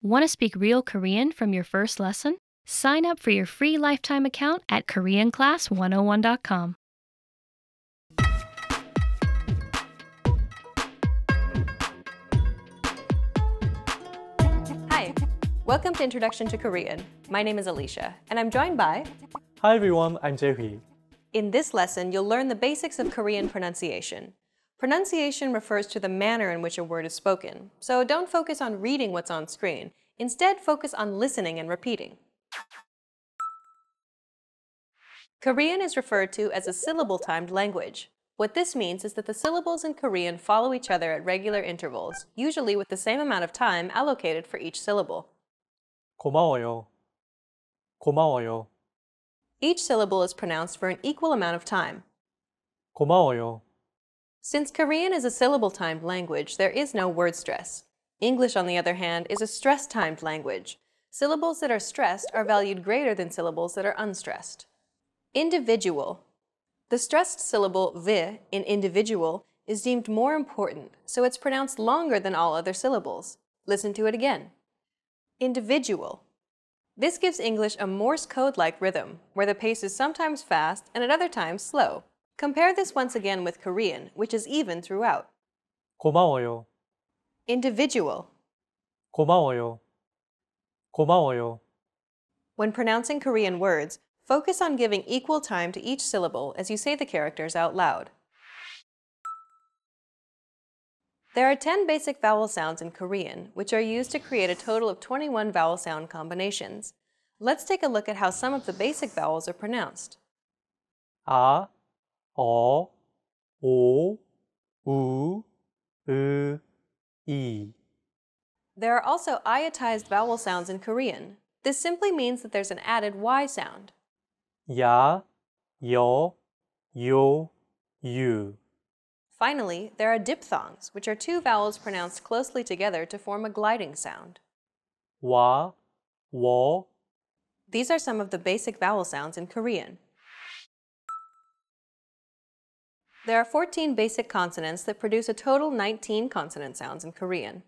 Want to speak real Korean from your first lesson? Sign up for your free lifetime account at KoreanClass101.com. Hi, welcome to Introduction to Korean. My name is Alicia, and I'm joined by... Hi everyone, I'm Jae-hee. In this lesson, you'll learn the basics of Korean pronunciation. Pronunciation refers to the manner in which a word is spoken, so don't focus on reading what's on screen. Instead, focus on listening and repeating. Korean is referred to as a syllable-timed language. What this means is that the syllables in Korean follow each other at regular intervals, usually with the same amount of time allocated for each syllable. 고마워요. 고마워요. Each syllable is pronounced for an equal amount of time. 고마워요. Since Korean is a syllable-timed language, there is no word stress. English, on the other hand, is a stress-timed language. Syllables that are stressed are valued greater than syllables that are unstressed. Individual. The stressed syllable vi in individual is deemed more important, so it's pronounced longer than all other syllables. Listen to it again. Individual. This gives English a Morse code-like rhythm, where the pace is sometimes fast and at other times slow. Compare this once again with Korean, which is even throughout. 고마워요. Individual. 고마워요. 고마워요. When pronouncing Korean words, focus on giving equal time to each syllable as you say the characters out loud. There are 10 basic vowel sounds in Korean, which are used to create a total of 21 vowel sound combinations. Let's take a look at how some of the basic vowels are pronounced. 아, 어, 오, 우, 으, 이. There are also iotized vowel sounds in Korean. This simply means that there's an added Y sound. 야, 여, 요, 유. Finally, there are diphthongs, which are two vowels pronounced closely together to form a gliding sound. 와, 워. These are some of the basic vowel sounds in Korean. There are 14 basic consonants that produce a total 19 consonant sounds in Korean.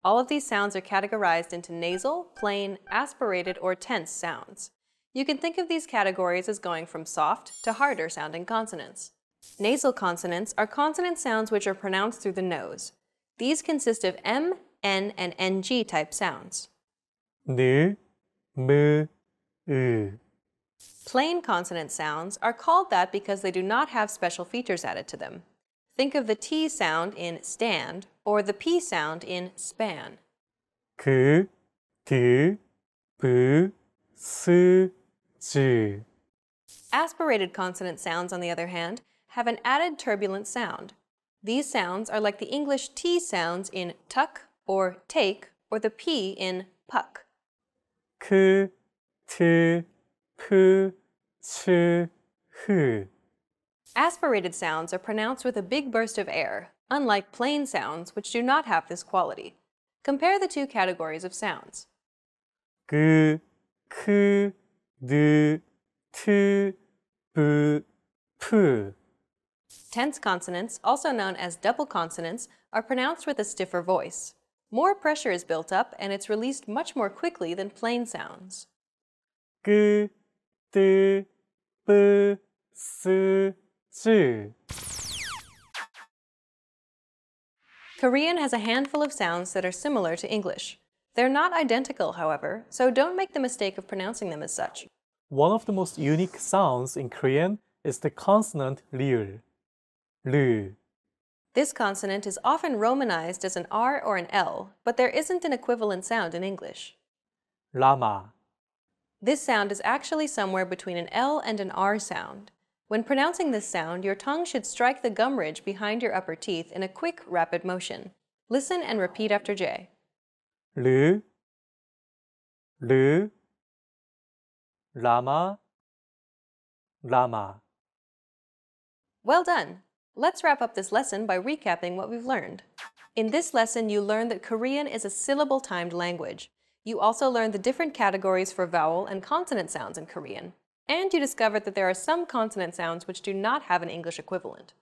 All of these sounds are categorized into nasal, plain, aspirated, or tense sounds. You can think of these categories as going from soft to harder sounding consonants. Nasal consonants are consonant sounds which are pronounced through the nose. These consist of M, N, and NG type sounds. 느, 무, 으. Plain consonant sounds are called that because they do not have special features added to them. Think of the T sound in stand or the P sound in span. 그, 드, 브, 스, 즈. Aspirated consonant sounds, on the other hand, have an added turbulent sound. These sounds are like the English T sounds in tuck or take or the P in puck. 크, 트, 프, 츠, 흐. Aspirated sounds are pronounced with a big burst of air, unlike plain sounds which do not have this quality. Compare the two categories of sounds. 그, 크, 느, 트, 브, 프. Tense consonants, also known as double consonants, are pronounced with a stiffer voice. More pressure is built up and it's released much more quickly than plain sounds. 끄, 뜨, 쁘, 스, 즈. Korean has a handful of sounds that are similar to English. They're not identical, however, so don't make the mistake of pronouncing them as such. One of the most unique sounds in Korean is the consonant 리을. 르. This consonant is often romanized as an R or an L, but there isn't an equivalent sound in English. 라마. This sound is actually somewhere between an L and an R sound. When pronouncing this sound, your tongue should strike the gum ridge behind your upper teeth in a quick, rapid motion. Listen and repeat after J. 르, 르, 라마, 라마. Well done! Let's wrap up this lesson by recapping what we've learned. In this lesson, you learned that Korean is a syllable-timed language. You also learned the different categories for vowel and consonant sounds in Korean. And you discovered that there are some consonant sounds which do not have an English equivalent.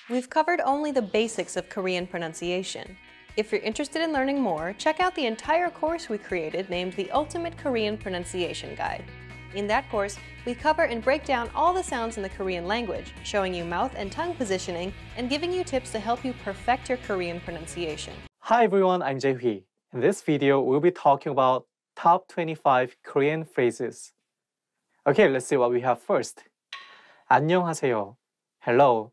We've covered only the basics of Korean pronunciation. If you're interested in learning more, check out the entire course we created named the Ultimate Korean Pronunciation Guide. In that course, we cover and break down all the sounds in the Korean language, showing you mouth and tongue positioning and giving you tips to help you perfect your Korean pronunciation. Hi everyone, I'm Jae-hui. In this video, we'll be talking about top 25 Korean phrases. Okay, let's see what we have first. 안녕하세요. Hello.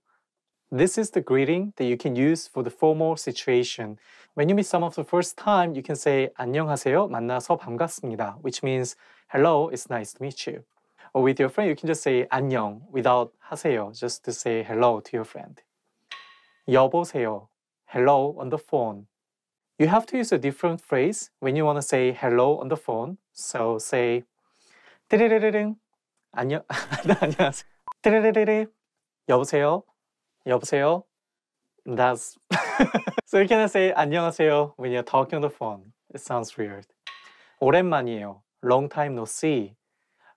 This is the greeting that you can use for the formal situation. When you meet someone for the first time, you can say 안녕하세요. 만나서 반갑습니다, which means hello, it's nice to meet you. Or with your friend, you can just say 안녕 without 하세요, just to say hello to your friend. 여보세요. Hello on the phone. You have to use a different phrase when you want to say hello on the phone. So say 띠리리리링 안녕 안녕하세요. 띠리리리리 여보세요. 여보세요. That's so you can say 안녕하세요 when you're talking on the phone. It sounds weird. 오랜만이에요. Long time no see.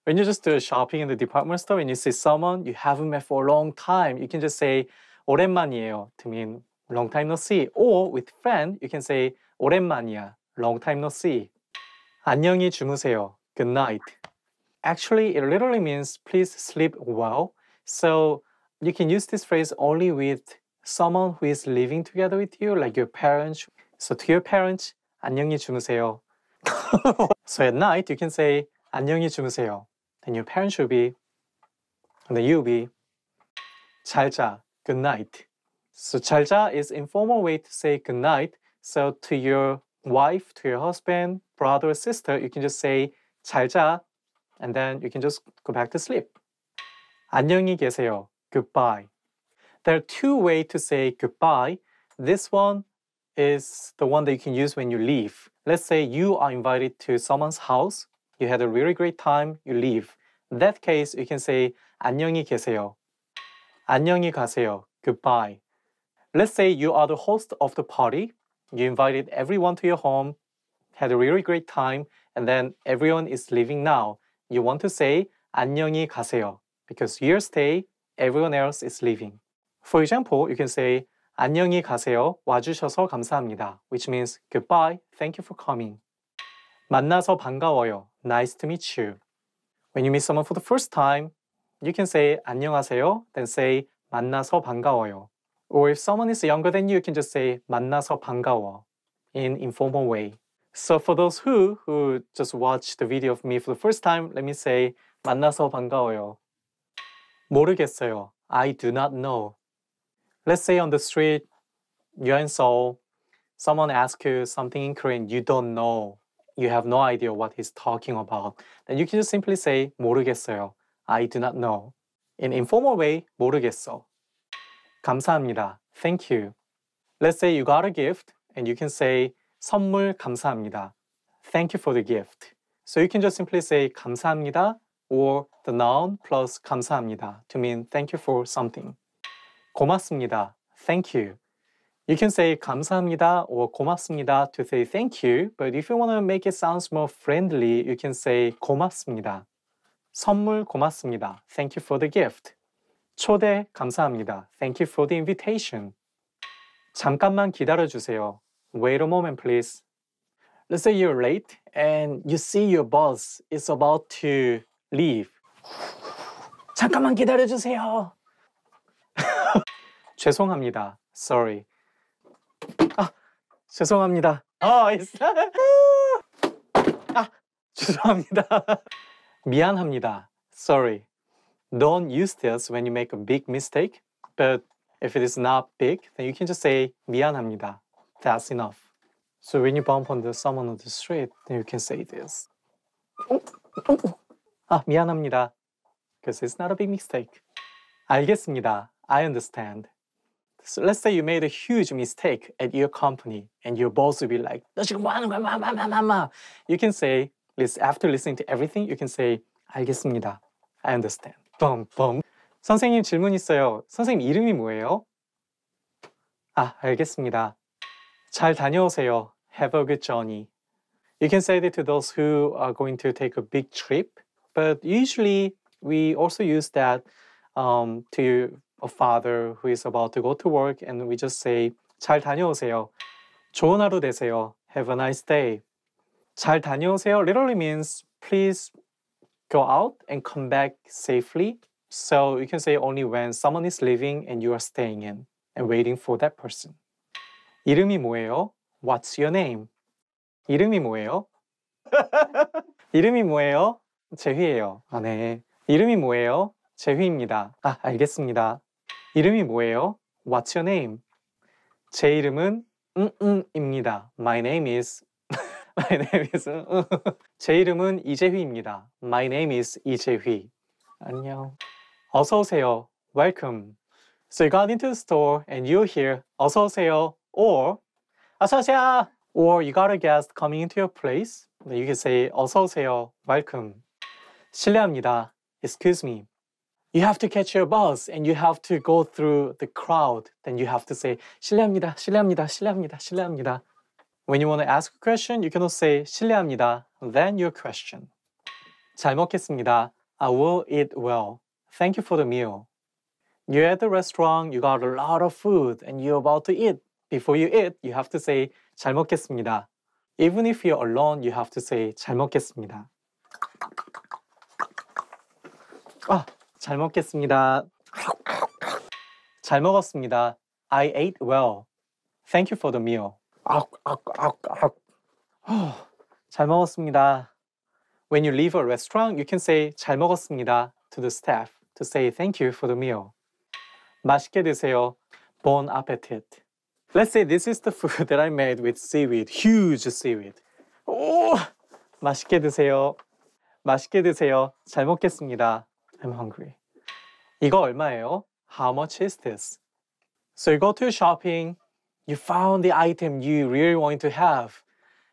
When you're just shopping in the department store and you see someone you haven't met for a long time, you can just say 오랜만이에요 to mean long time no see. Or with friend, you can say 오랜만이야. Long time no see. 안녕히 주무세요. Good night. Actually, it literally means please sleep well. So you can use this phrase only with someone who is living together with you, like your parents. So to your parents, 안녕히 주무세요. So at night, you can say 안녕히 주무세요. Then your parents should be, and then you'll be 잘 자, good night. So 잘 자 is informal way to say good night. So to your wife, to your husband, brother or sister, you can just say 잘 자, and then you can just go back to sleep. 안녕히 계세요. Goodbye. There are two ways to say goodbye. This one is the one that you can use when you leave. Let's say you are invited to someone's house. You had a really great time. You leave. In that case, you can say 안녕히 계세요. 안녕히 가세요. Goodbye. Let's say you are the host of the party. You invited everyone to your home, had a really great time, and then everyone is leaving now. You want to say 안녕히 가세요 because your stay, everyone else is leaving. For example, you can say 안녕히 가세요. 와주셔서 감사합니다, which means goodbye, thank you for coming. 만나서 반가워요. Nice to meet you. When you meet someone for the first time, you can say 안녕하세요, then say 만나서 반가워요. Or if someone is younger than you, you can just say 만나서 반가워 in informal way. So for those who just watched the video of me for the first time, let me say 만나서 반가워요. 모르겠어요. I do not know. Let's say on the street, you're in Seoul, someone asks you something in Korean, you don't know. You have no idea what he's talking about. Then you can just simply say 모르겠어요. I do not know. In informal way, 모르겠어. 감사합니다. Thank you. Let's say you got a gift and you can say 선물 감사합니다. Thank you for the gift. So you can just simply say 감사합니다 or the noun plus 감사합니다 to mean thank you for something. 고맙습니다. Thank you. You can say 감사합니다 or 고맙습니다 to say thank you, but if you want to make it sound more friendly, you can say 고맙습니다. 선물 고맙습니다. Thank you for the gift. 초대 감사합니다. Thank you for the invitation. 잠깐만 기다려주세요. Wait a moment, please. Let's say you're late and you see your boss is about to leave. 잠깐만 기다려주세요. 죄송합니다. Sorry. 죄송합니다. It's... 죄송합니다. 미안합니다. Sorry. Don't use this when you make a big mistake, but if it is not big, then you can just say 미안합니다. That's enough. So when you bump on someone on the street, then you can say this. 미안합니다. Because it's not a big mistake. 알겠습니다. I understand. So let's say you made a huge mistake at your company and your boss will be like, 너 지금 뭐 하는 거야? You can say, after listening to everything, you can say, 알겠습니다. I understand. 뻥뻥. 선생님 질문 있어요. 선생님 이름이 뭐예요? 알겠습니다. 잘 다녀오세요. Have a good journey. You can say that to those who are going to take a big trip, but usually we also use that to a father who is about to go to work, and we just say 잘 다녀오세요. 좋은 하루 되세요. Have a nice day. 잘 다녀오세요 literally means please go out and come back safely. So you can say only when someone is leaving and you are staying in and waiting for that person. 이름이 뭐예요? What's your name? 이름이 뭐예요? 이름이 뭐예요? 재휘예요. 아, 네. 이름이 뭐예요? 재휘입니다. 아, 알겠습니다. 이름이 뭐예요? What's your name? 제 이름은 입니다. My name is My name is 제 이름은 이재휘입니다. My name is 이재휘. 안녕. 어서 오세요. Welcome. So you got into the store and you hear 어서 오세요 or 어서 오세요 or you got a guest coming into your place. You can say 어서 오세요. Welcome. 실례합니다. Excuse me. You have to catch your bus and you have to go through the crowd. Then you have to say 실례합니다. 실례합니다. 실례합니다. 실례합니다. When you want to ask a question, you can also say 실례합니다. Then your question. 잘 먹겠습니다. I will eat well. Thank you for the meal. You're at the restaurant, you got a lot of food, and you're about to eat. Before you eat, you have to say 잘 먹겠습니다. Even if you're alone, you have to say 잘 먹겠습니다. 아, 잘 먹겠습니다. 잘 먹었습니다. I ate well. Thank you for the meal. 잘 먹었습니다. When you leave a restaurant, you can say 잘 먹었습니다 to the staff to say thank you for the meal. 맛있게 드세요. Bon appetit. Let's say this is the food that I made with seaweed, huge seaweed. 오, 맛있게 드세요. 맛있게 드세요. 잘 먹겠습니다. I'm hungry. 이거 얼마예요? How much is this? So you go to shopping, you found the item you really want to have,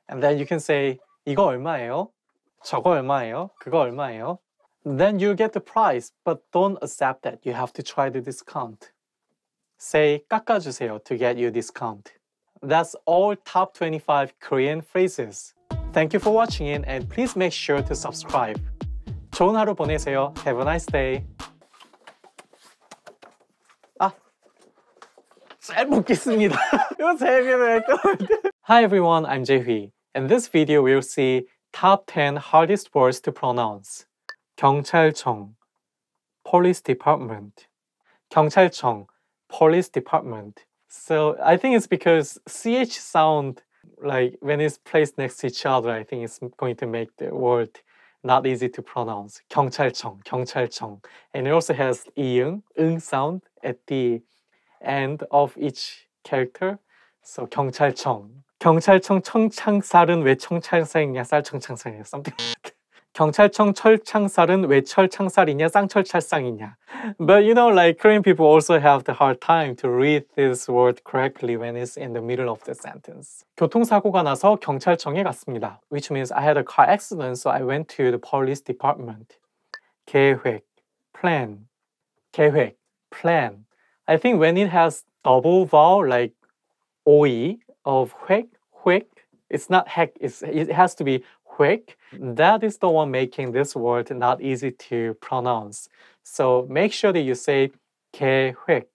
and then you can say 이거 얼마예요? 저거 얼마예요? 그거 얼마예요? Then you get the price, but don't accept that. You have to try the discount. Say 깎아주세요 to get your discount. That's all top 25 Korean phrases. Thank you for watching it and please make sure to subscribe. 좋은 하루 보내세요. Have a nice day. 아, 잘 먹겠습니다. 이거 재미를 Hi everyone, I'm Jae-hee. In this video, we'll see top 10 hardest words to pronounce. 경찰청, police department. 경찰청, police department. So I think it's because CH sound, like when it's placed next to each other, I think it's going to make the word not easy to pronounce. 경찰청, 경찰청. And it also has 이응, 응 sound at the end of each character. So 경찰청. 경찰청 청창살은 왜 청창살이냐 쌀청창살이냐 something like that. 경찰청 철창살은 왜 철창살이냐 쌍철찰상이냐. But you know, like Korean people also have the hard time to read this word correctly when it's in the middle of the sentence. 교통사고가 나서 경찰청에 갔습니다. Which means I had a car accident, so I went to the police department. 계획, plan. 계획, plan. I think when it has double vowel like OE of 획, it's not hek, it has to be 획. That is the one making this word not easy to pronounce. So make sure that you say 계획,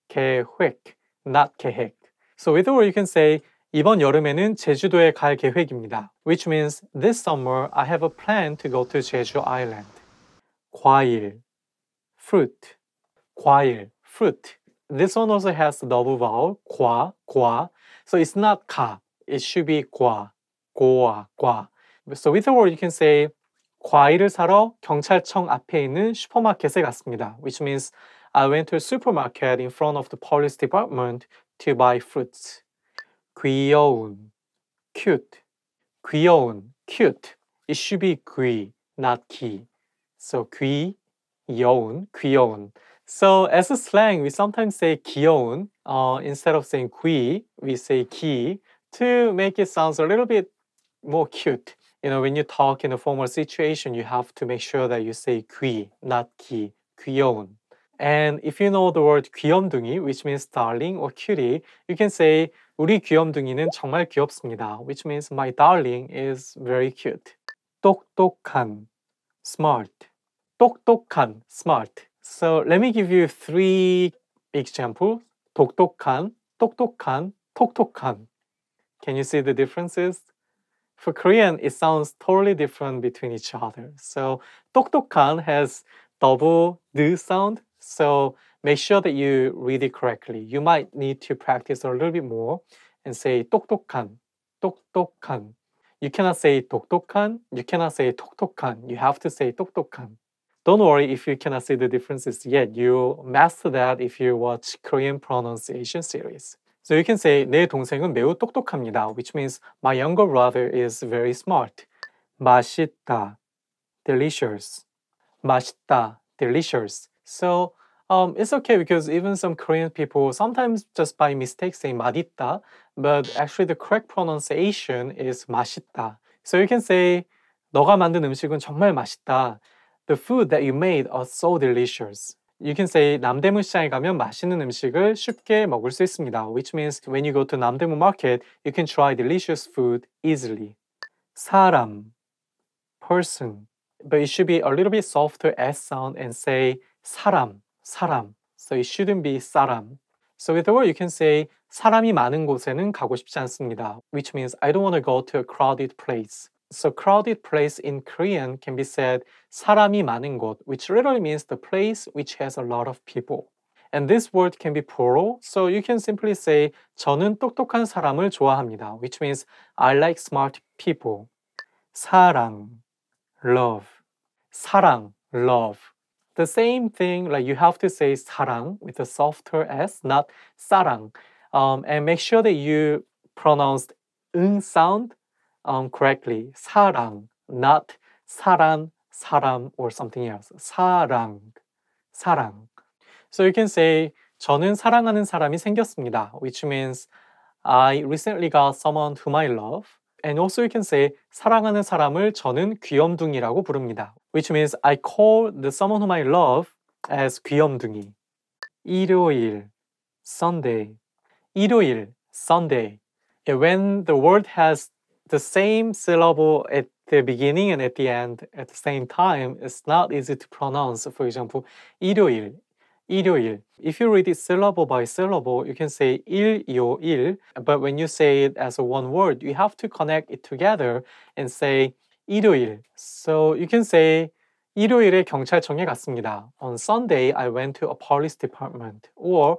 계획, not 계획. So with the word you can say 이번 여름에는 제주도에 갈 계획입니다. Which means this summer I have a plan to go to Jeju Island. 과일, fruit, 과일, fruit. This one also has the double vowel, 과. So it's not 가. It should be 과, 과. So with the word you can say 과일을 사러 경찰청 앞에 있는 슈퍼마켓에 갔습니다. Which means I went to a supermarket in front of the police department to buy fruits. 귀여운, cute. 귀여운, cute. It should be 귀, not 기. So 귀여운. So as a slang, we sometimes say 귀여운. Instead of saying 귀, we say 기 to make it sound a little bit more cute. You know, when you talk in a formal situation, you have to make sure that you say 귀, not 기, 귀여운. And if you know the word 귀염둥이, which means darling or cutie, you can say 우리 귀염둥이는 정말 귀엽습니다, which means my darling is very cute. 똑똑한, smart. 똑똑한, smart. So let me give you 3 examples. 똑똑한, 톡톡한. Can you see the differences? For Korean, it sounds totally different between each other. So 똑똑한 has double D sound. So make sure that you read it correctly. You might need to practice a little bit more and say 똑똑한, 똑똑한. You cannot say 똑똑한, you cannot say 톡톡한. You have to say 똑똑한. Don't worry if you cannot see the differences yet. You'll master that if you watch Korean pronunciation series. So you can say 내 동생은 매우 똑똑합니다, which means my younger brother is very smart. 맛있다, delicious. 맛있다, delicious. So it's okay because even some Korean people sometimes just by mistake say 맛있다, but actually the correct pronunciation is 맛있다. So you can say 너가 만든 음식은 정말 맛있다. The food that you made are so delicious. You can say 남대문 시장에 가면 맛있는 음식을 쉽게 먹을 수 있습니다, which means when you go to 남대문 market, you can try delicious food easily. 사람, person. But it should be a little bit softer S sound and say 사람, 사람. So it shouldn't be 사람. So with the word you can say 사람이 많은 곳에는 가고 싶지 않습니다, which means I don't want to go to a crowded place. So crowded place in Korean can be said 사람이 많은 곳, which literally means the place which has a lot of people. And this word can be plural, so you can simply say 저는 똑똑한 사람을 좋아합니다, which means I like smart people. 사랑, love. 사랑, love. The same thing, like you have to say 사랑 with a softer S, not 사랑. And make sure that you pronounce 응 sound correctly. 사랑, not 사랑, 사람, or something else. 사랑, 사랑. So you can say 저는 사랑하는 사람이 생겼습니다, which means I recently got someone whom I love. And also you can say 사랑하는 사람을 저는 귀염둥이라고 부릅니다, which means I call the someone whom I love as 귀염둥이. 일요일, Sunday. 일요일, Sunday. And when the word has the same syllable at the beginning and at the end at the same time, it's not easy to pronounce. For example, 일요일, 일요일. If you read it syllable by syllable, you can say 일요일, but when you say it as a one word, you have to connect it together and say 일요일. So you can say 일요일에 경찰청에 갔습니다. On Sunday, I went to a police department. Or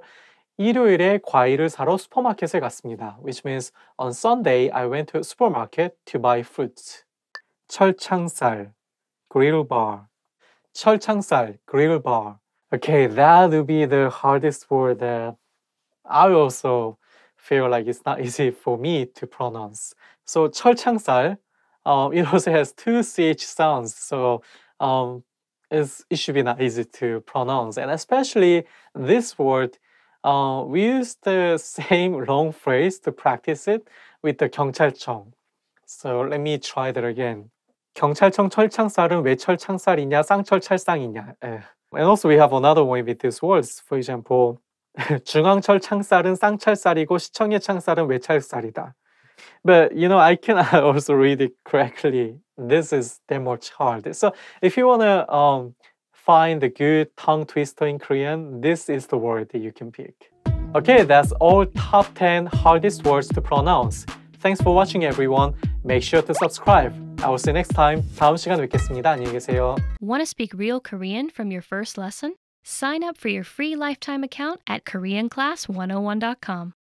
일요일에 과일을 사러 슈퍼마켓에 갔습니다, which means on Sunday I went to a supermarket to buy fruits. 철창살, grill bar. 철창살, grill bar. Okay, that would be the hardest word that I also feel like it's not easy for me to pronounce. So 철창살, it also has two CH sounds, so it should be not easy to pronounce. And especially this word, we use the same long phrase to practice it with the 경찰청. So let me try that again. 경찰청 철창살은 왜 철창살이냐, 쌍철찰상이냐. And also we have another one with these words. For example, 중앙철 창살은 쌍철살이고 시청의 창살은 외철살이다. But I cannot also read it correctly. This is that much hard. So if you want to find a good tongue twister in Korean, this is the word that you can pick. Okay, that's all top 10 hardest words to pronounce. Thanks for watching, everyone. Make sure to subscribe. I will see you next time. 다음 시간 뵙겠습니다. 안녕히 계세요. Want to speak real Korean from your first lesson? Sign up for your free lifetime account at KoreanClass101.com.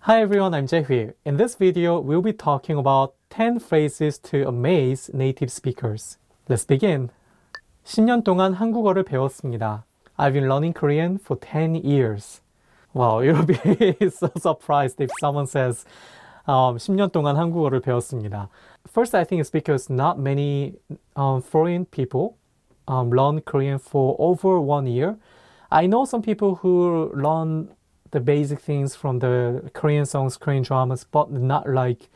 Hi everyone, I'm Jae-hui. In this video, we'll be talking about 10 phrases to amaze native speakers. Let's begin. 10년 동안 한국어를 배웠습니다. I've been learning Korean for 10 years. Wow, you'll be so surprised if someone says 10년 동안 한국어를 배웠습니다. First, I think it's because not many foreign people learn Korean for over 1 year. I know some people who learn the basic things from the Korean songs, Korean dramas, but not like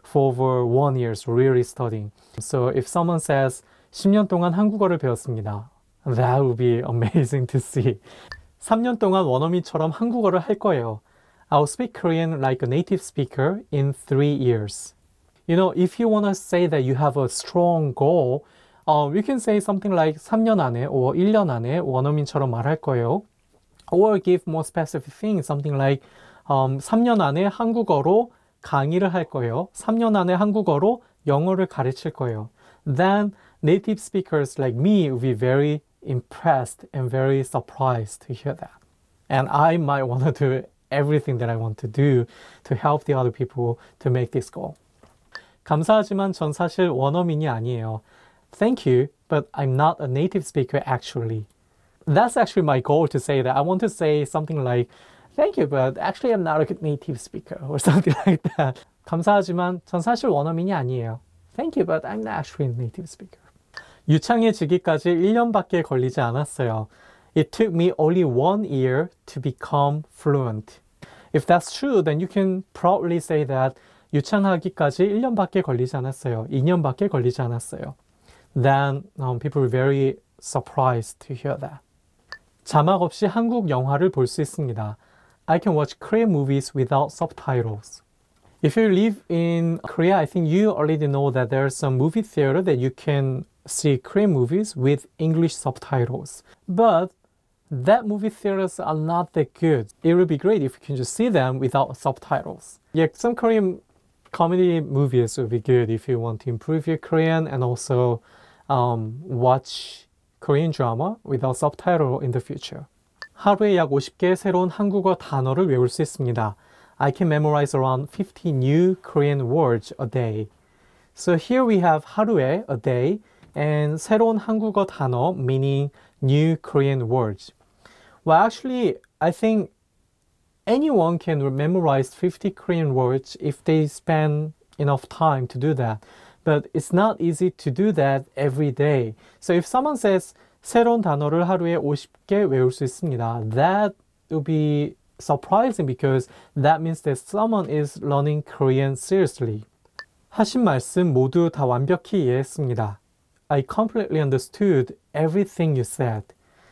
for over 1 year really studying. So if someone says 10년 동안 한국어를 배웠습니다, that would be amazing to see. 3년 동안 원어민처럼 한국어를 할 거예요. I'll speak Korean like a native speaker in 3 years. If you want to say that you have a strong goal, you can say something like 3년 안에 or 1년 안에 원어민처럼 말할 거예요. Or give more specific things, something like 3년 안에 한국어로 강의를 할 거예요. 3년 안에 한국어로 영어를 가르칠 거예요. Then native speakers like me will be very impressed and very surprised to hear that. And I might want to do everything that I want to do to help the other people to make this goal. 감사하지만 전 사실 원어민이 아니에요. Thank you, but I'm not a native speaker actually. That's actually my goal to say that. I want to say something like, thank you, but actually I'm not a good native speaker or something like that. 감사하지만 전 사실 원어민이 아니에요. Thank you, but I'm not actually a native speaker. 유창해지기까지 1년밖에 걸리지 않았어요. It took me only 1 year to become fluent. If that's true, then you can proudly say that 유창하기까지 1년밖에 걸리지 않았어요. 2년밖에 걸리지 않았어요. Then people were very surprised to hear that. 자막 없이 한국 영화를 볼 수 있습니다. I can watch Korean movies without subtitles. If you live in Korea, I think you already know that there's some movie theater that you can see Korean movies with English subtitles. But that movie theaters are not that good. It would be great if you can just see them without subtitles. Yeah, some Korean comedy movies would be good if you want to improve your Korean and also watch Korean drama without subtitle in the future. 하루에 약 50개의 새로운 한국어 단어를 외울 수 있습니다. I can memorize around 50 new Korean words a day. So here we have 하루에, a day, and 새로운 한국어 단어, meaning new Korean words. Well, actually, I think anyone can memorize 50 Korean words if they spend enough time to do that. But it's not easy to do that every day. So if someone says 새로운 단어를 하루에 50개 외울 수 있습니다, that would be surprising because that means that someone is learning Korean seriously. 하신 말씀 모두 다 완벽히 이해했습니다. I completely understood everything you said.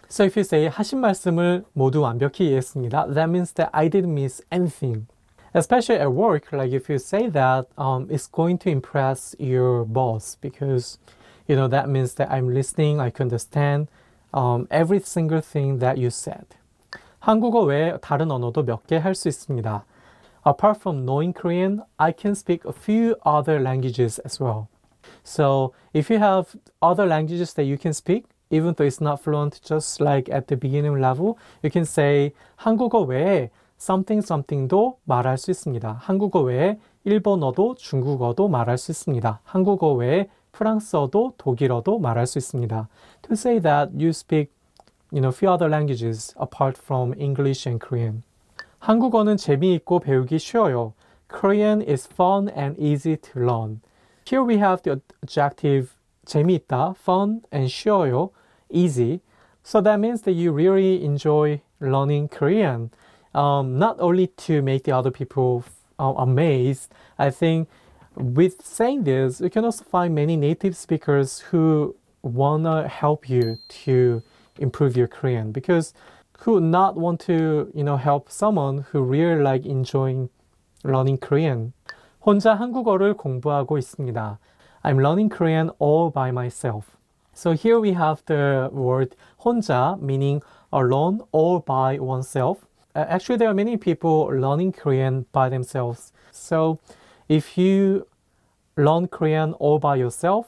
So if you say 하신 말씀을 모두 완벽히 이해했습니다, that means that I didn't miss anything. Especially at work, like if you say that, it's going to impress your boss because, you know, that means that I'm listening, I can understand every single thing that you said. 한국어 외에 다른 언어도 몇 개 할 수 있습니다. Apart from knowing Korean, I can speak a few other languages as well. So if you have other languages that you can speak, even though it's not fluent, just like at the beginning level, you can say 한국어 외에 something도 말할 수 있습니다. 한국어 외에 일본어도 중국어도 말할 수 있습니다. 한국어 외에 프랑스어도 독일어도 말할 수 있습니다. To say that you speak, few other languages apart from English and Korean. 한국어는 재미있고 배우기 쉬워요. Korean is fun and easy to learn. Here we have the adjective 재미있다, fun, and 쉬워요, easy. So that means that you really enjoy learning Korean. Not only to make the other people amazed, I think with saying this, you can also find many native speakers who wanna help you to improve your Korean because who would not want to, help someone who really like enjoying learning Korean. 혼자 한국어를 공부하고 있습니다. I'm learning Korean all by myself. So here we have the word 혼자, meaning alone, all by oneself. Actually, there are many people learning Korean by themselves. So if you learn Korean all by yourself,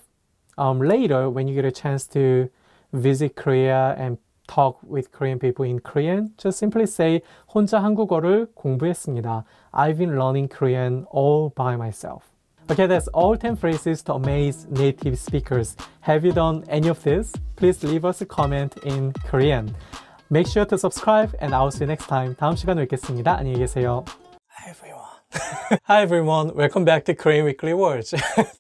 later when you get a chance to visit Korea and talk with Korean people in Korean, just simply say 혼자 한국어를 공부했습니다. I've been learning Korean all by myself. Okay, that's all 10 phrases to amaze native speakers. Have you done any of this? Please leave us a comment in Korean. Make sure to subscribe and I'll see you next time. 다음 시간에 뵙겠습니다. 안녕히 계세요. Hi everyone. Hi everyone. Welcome back to Korean Weekly Words.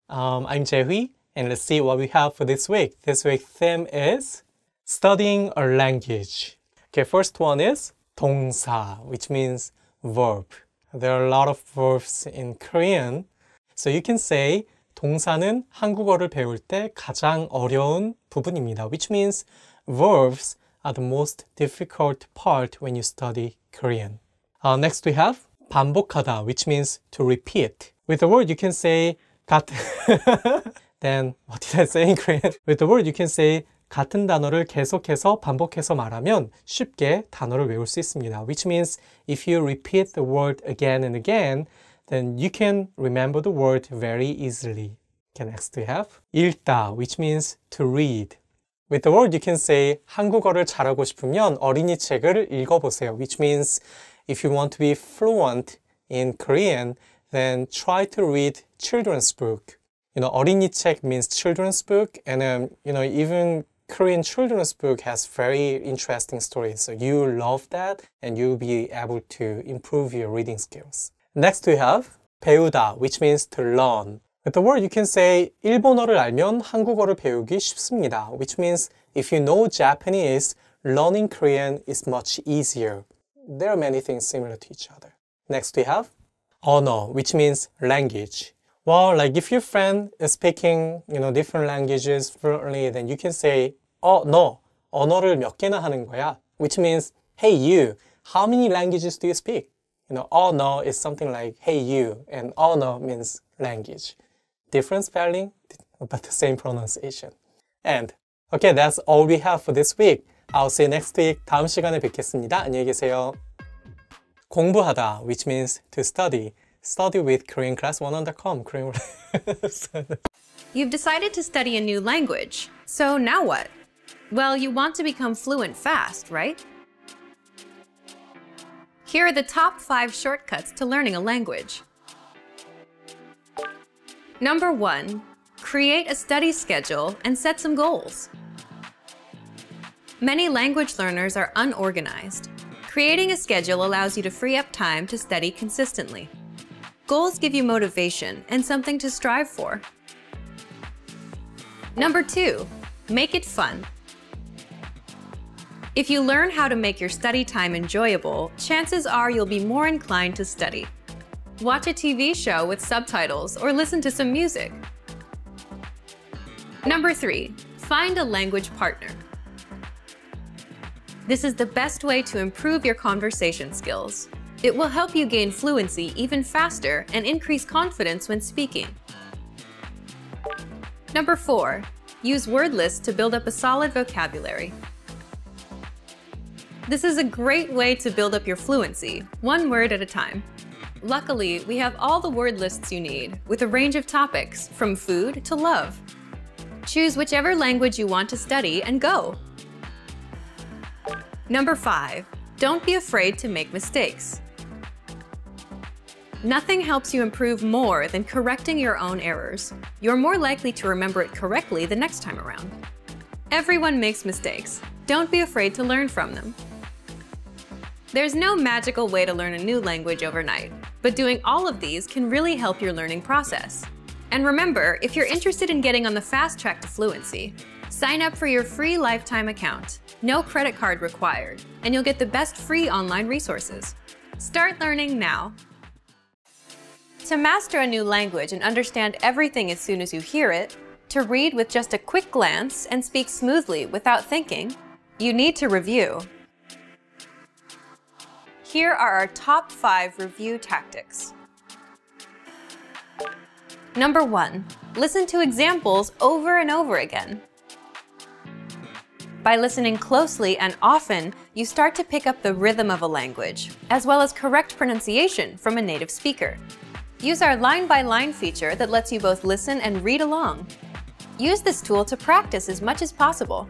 I'm Jae-hui and let's see what we have for this week. This week's theme is studying a language. Okay, first one is 동사, which means verb. There are a lot of verbs in Korean. So you can say 동사는 한국어를 배울 때 가장 어려운 부분입니다. Which means verbs are the most difficult part when you study Korean. Next we have 반복하다, which means to repeat. With the word you can say Then what did I say in Korean? With the word you can say 같은 단어를 계속해서 반복해서 말하면 쉽게 단어를 외울 수 있습니다. Which means if you repeat the word again and again, then you can remember the word very easily. Okay, next we have 읽다, which means to read. With the word you can say 한국어를 잘하고 싶으면 어린이 책을 읽어보세요, which means if you want to be fluent in Korean, then try to read children's book. 어린이 책 means children's book, and even Korean children's book has very interesting stories. So you love that, and you'll be able to improve your reading skills. Next we have 배우다, which means to learn. With the word you can say 일본어를 알면 한국어를 배우기 쉽습니다, which means if you know Japanese, learning Korean is much easier. There are many things similar to each other. Next we have 언어, which means language. Well, like if your friend is speaking, different languages fluently, then you can say, 너 언어를 몇 개나 하는 거야? Which means, hey you, how many languages do you speak? no is something like, hey you, and no means language. Different spelling, but the same pronunciation. And, okay, that's all we have for this week. I'll see you next week. 다음 시간에 뵙겠습니다. 안녕히 계세요. 공부하다, which means to study. Study with KoreanClass101.com. You've decided to study a new language. So now what? Well, you want to become fluent fast, right? Here are the top 5 shortcuts to learning a language. Number 1, create a study schedule and set some goals. Many language learners are unorganized. Creating a schedule allows you to free up time to study consistently. Goals give you motivation and something to strive for. Number 2, make it fun. If you learn how to make your study time enjoyable, chances are you'll be more inclined to study. Watch a TV show with subtitles or listen to some music. Number 3, find a language partner. This is the best way to improve your conversation skills. It will help you gain fluency even faster and increase confidence when speaking. Number 4, use word lists to build up a solid vocabulary. This is a great way to build up your fluency, one word at a time. Luckily, we have all the word lists you need, with a range of topics, from food to love. Choose whichever language you want to study and go. Number 5, don't be afraid to make mistakes. Nothing helps you improve more than correcting your own errors. You're more likely to remember it correctly the next time around. Everyone makes mistakes. Don't be afraid to learn from them. There's no magical way to learn a new language overnight, but doing all of these can really help your learning process. And remember, if you're interested in getting on the fast track to fluency, sign up for your free lifetime account. No credit card required, and you'll get the best free online resources. Start learning now. To master a new language and understand everything as soon as you hear it, to read with just a quick glance and speak smoothly without thinking, you need to review. Here are our top 5 review tactics. Number 1, listen to examples over and over again. By listening closely and often, you start to pick up the rhythm of a language, as well as correct pronunciation from a native speaker. Use our line-by-line feature that lets you both listen and read along. Use this tool to practice as much as possible.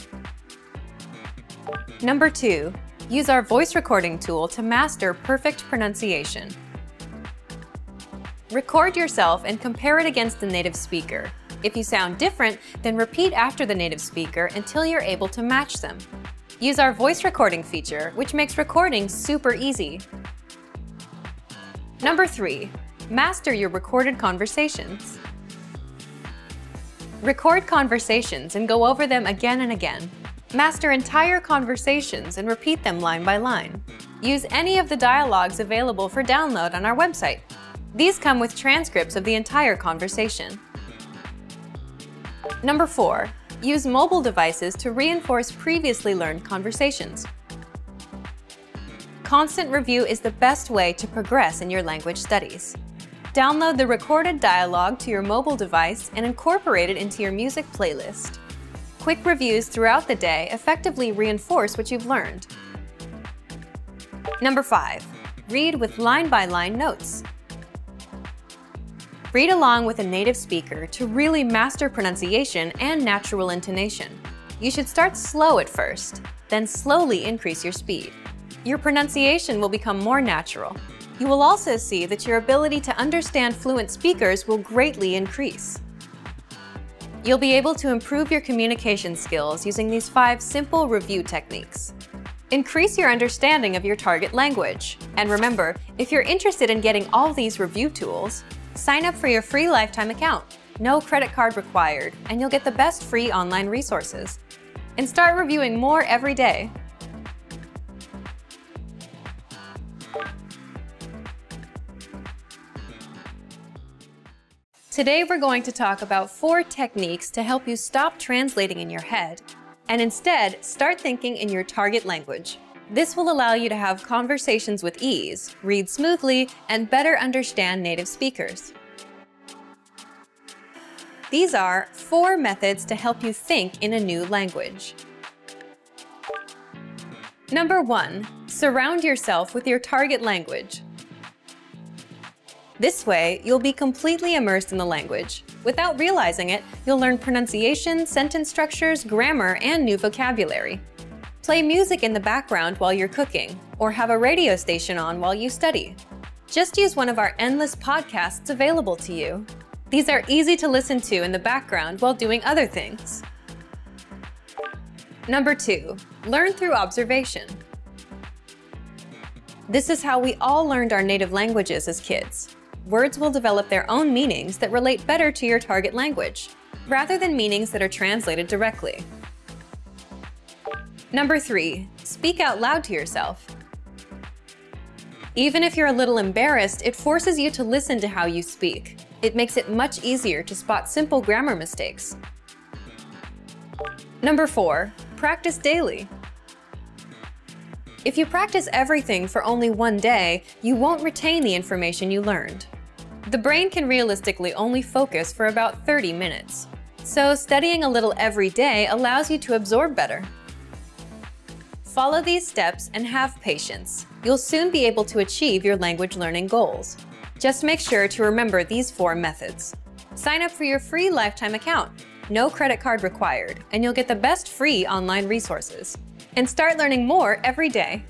Number 2, use our voice recording tool to master perfect pronunciation. Record yourself and compare it against the native speaker. If you sound different, then repeat after the native speaker until you're able to match them. Use our voice recording feature, which makes recording super easy. Number 3, master your recorded conversations. Record conversations and go over them again and again. Master entire conversations and repeat them line by line. Use any of the dialogues available for download on our website. These come with transcripts of the entire conversation. Number 4, use mobile devices to reinforce previously learned conversations. Constant review is the best way to progress in your language studies. Download the recorded dialogue to your mobile device and incorporate it into your music playlist. Quick reviews throughout the day effectively reinforce what you've learned. Number 5, read with line-by-line notes. Read along with a native speaker to really master pronunciation and natural intonation. You should start slow at first, then slowly increase your speed. Your pronunciation will become more natural. You will also see that your ability to understand fluent speakers will greatly increase. You'll be able to improve your communication skills using these 5 simple review techniques. Increase your understanding of your target language. And remember, if you're interested in getting all these review tools, sign up for your free lifetime account. No credit card required, and you'll get the best free online resources. And start reviewing more every day. Today we're going to talk about 4 techniques to help you stop translating in your head and instead start thinking in your target language. This will allow you to have conversations with ease, read smoothly, and better understand native speakers. These are 4 methods to help you think in a new language. Number 1. Surround yourself with your target language. This way, you'll be completely immersed in the language. Without realizing it, you'll learn pronunciation, sentence structures, grammar, and new vocabulary. Play music in the background while you're cooking, or have a radio station on while you study. Just use one of our endless podcasts available to you. These are easy to listen to in the background while doing other things. Number 2. Learn through observation. This is how we all learned our native languages as kids. Words will develop their own meanings that relate better to your target language, rather than meanings that are translated directly. Number 3. Speak out loud to yourself. Even if you're a little embarrassed, it forces you to listen to how you speak. It makes it much easier to spot simple grammar mistakes. Number 4. Practice daily. If you practice everything for only one day, you won't retain the information you learned. The brain can realistically only focus for about 30 minutes. So studying a little every day allows you to absorb better. Follow these steps and have patience. You'll soon be able to achieve your language learning goals. Just make sure to remember these 4 methods. Sign up for your free lifetime account. No credit card required, and you'll get the best free online resources. And start learning more every day.